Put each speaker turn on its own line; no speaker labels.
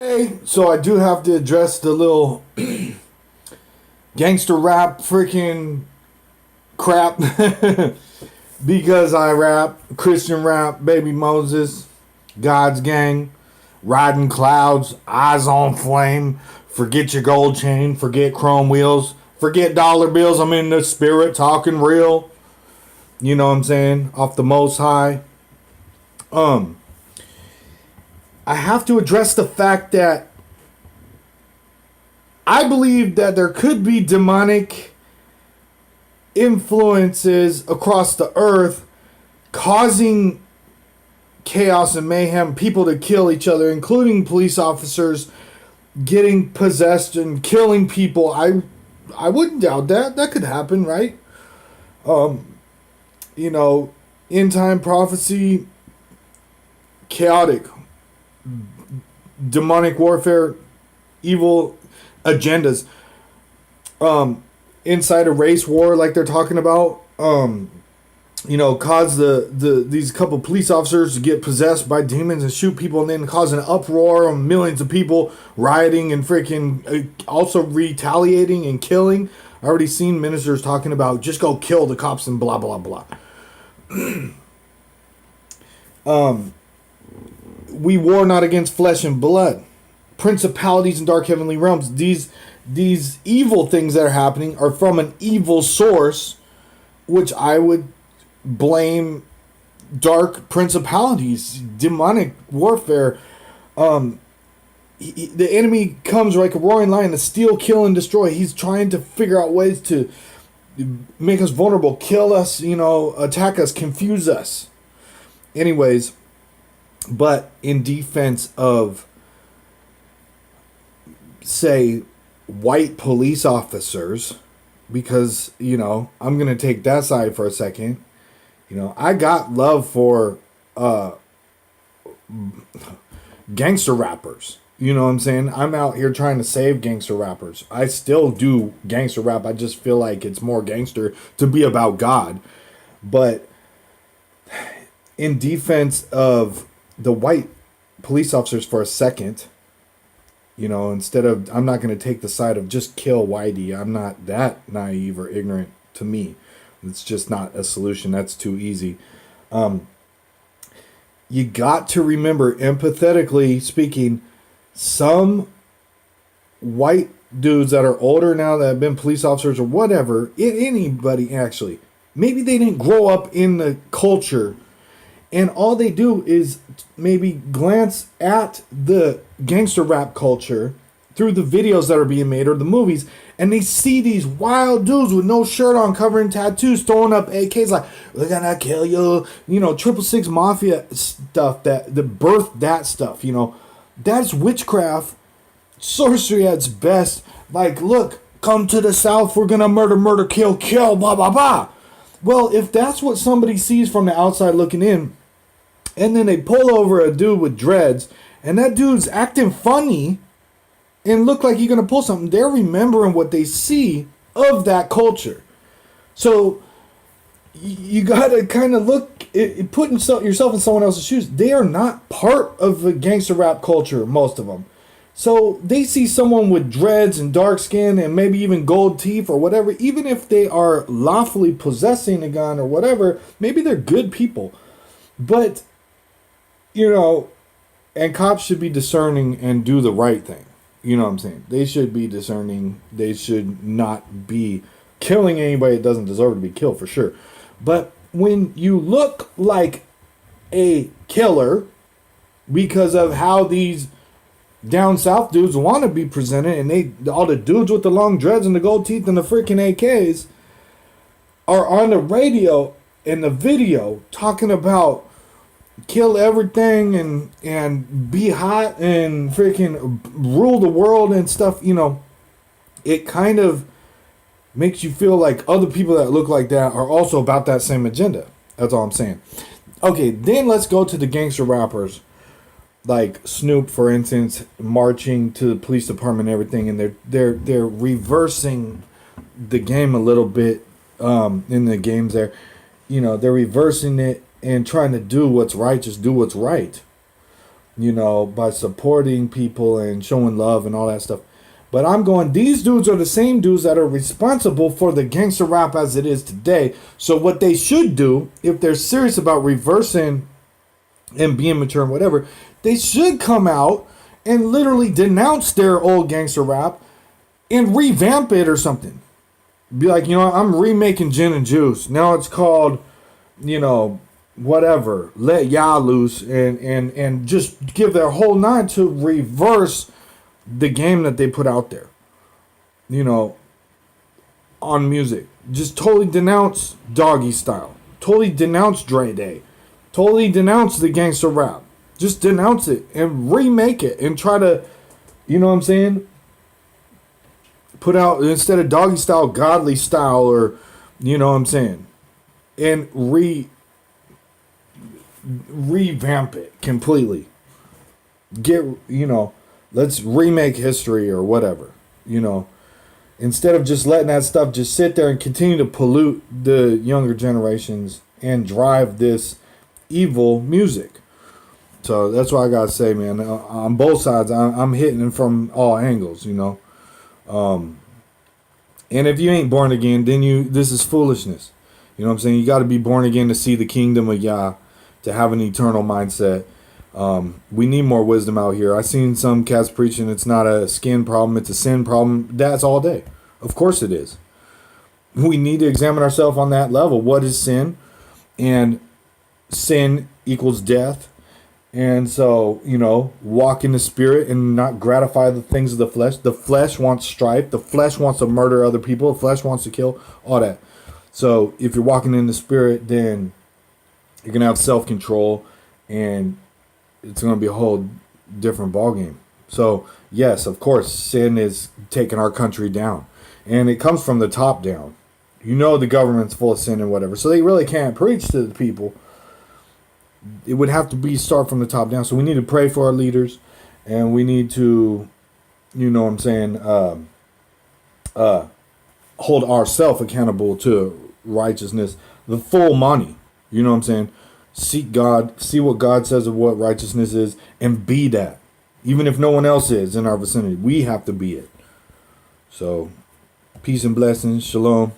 Hey, so I do have to address the little gangster rap freaking crap because I rap Christian rap, Baby Moses, God's Gang, Riding Clouds, Eyes on Flame, Forget Your Gold Chain, Forget Chrome Wheels, Forget Dollar Bills, I'm in the spirit talking real. You know what I'm saying? Off the Most High. Um, I have to address the fact that I believe that there could be demonic influences across the earth causing chaos and mayhem, people to kill each other, including police officers getting possessed and killing people. I wouldn't doubt that. That could happen, right? You know, end time prophecy, chaotic, demonic warfare, evil agendas. Inside a race war like they're talking about, cause these couple police officers to get possessed by demons and shoot people, and then cause an uproar of millions of people rioting and freaking also retaliating and killing. I already seen ministers talking about just go kill the cops and blah blah blah. We war not against flesh and blood, principalities and dark heavenly realms. These evil things that are happening are from an evil source, which I would blame dark principalities, demonic warfare. The enemy comes like a roaring lion to steal, kill, and destroy. He's trying to figure out ways to make us vulnerable, kill us, attack us, confuse us. Anyways, but in defense of, say, white police officers, because, I'm going to take that side for a second. I got love for gangster rappers. You know what I'm saying? I'm out here trying to save gangster rappers. I still do gangster rap. I just feel like it's more gangster to be about God. But in defense of the white police officers for a second, instead of, I'm not going to take the side of just kill Whitey. I'm not that naive or ignorant. To me, it's just not a solution. That's too easy. You got to remember, empathetically speaking, some white dudes that are older now that have been police officers or whatever, anybody actually, maybe they didn't grow up in the culture, and all they do is maybe glance at the gangster rap culture through the videos that are being made or the movies, and they see these wild dudes with no shirt on, covering tattoos, throwing up AKs like, we're gonna kill you, 666 Mafia stuff, that the birth that stuff, that's witchcraft, sorcery at its best. Like, look, come to the South, we're gonna murder, kill, blah, blah, blah. Well, if that's what somebody sees from the outside looking in, and then they pull over a dude with dreads, and that dude's acting funny and look like he's gonna pull something, they're remembering what they see of that culture. So you gotta kind of look, put yourself in someone else's shoes. They are not part of the gangster rap culture, most of them. So they see someone with dreads and dark skin and maybe even gold teeth or whatever, even if they are lawfully possessing a gun or whatever, maybe they're good people. But, and cops should be discerning and do the right thing. You know what I'm saying? They should be discerning. They should not be killing anybody that doesn't deserve to be killed, for sure. But when you look like a killer because of how these down south dudes want to be presented, and all the dudes with the long dreads and the gold teeth and the freaking AKs are on the radio and the video talking about kill everything and be hot and freaking rule the world and stuff, it kind of makes you feel like other people that look like that are also about that same agenda. That's all I'm saying. Okay, then let's go to the gangster rappers, like Snoop, for instance, marching to the police department and everything, and they're reversing the game a little bit in the games there. They're reversing it and trying to do what's right, just do what's right. by supporting people and showing love and all that stuff. But I'm going, these dudes are the same dudes that are responsible for the gangster rap as it is today. So what they should do, if they're serious about reversing and being mature and whatever, they should come out and literally denounce their old gangster rap and revamp it or something. Be like, I'm remaking Gin and Juice. Now it's called, whatever, Let Ya Loose, and just give their whole nine to reverse the game that they put out there, on music. Just totally denounce Doggy Style. Totally denounce Dre Day. Totally denounce the gangster rap. Just denounce it and remake it and try to, you know what I'm saying? Put out, instead of Doggy Style, Godly Style, or, you know what I'm saying? And revamp it completely. Let's remake history or whatever, instead of just letting that stuff just sit there and continue to pollute the younger generations and drive this evil music. So that's what I gotta say, man. On both sides, I'm hitting from all angles, and if you ain't born again, then this is foolishness. You know what I'm saying? You got to be born again to see the kingdom of Yah, to have an eternal mindset. We need more wisdom out here. I seen some cats preaching it's not a skin problem, it's a sin problem. That's all day. Of course it is. We need to examine ourselves on that level. What is sin? And sin equals death. And so, walk in the spirit and not gratify the things of the flesh. The flesh wants strife. The flesh wants to murder other people. The flesh wants to kill. All that. So if you're walking in the spirit, then you're going to have self-control, and it's going to be a whole different ballgame. So, yes, of course, sin is taking our country down. And it comes from the top down. The government's full of sin and whatever. So they really can't preach to the people. It would have to start from the top down. So we need to pray for our leaders. And we need to, hold ourselves accountable to righteousness. The full money. You know what I'm saying? Seek God, see what God says of what righteousness is, and be that. Even if no one else is in our vicinity, we have to be it. So, peace and blessings. Shalom.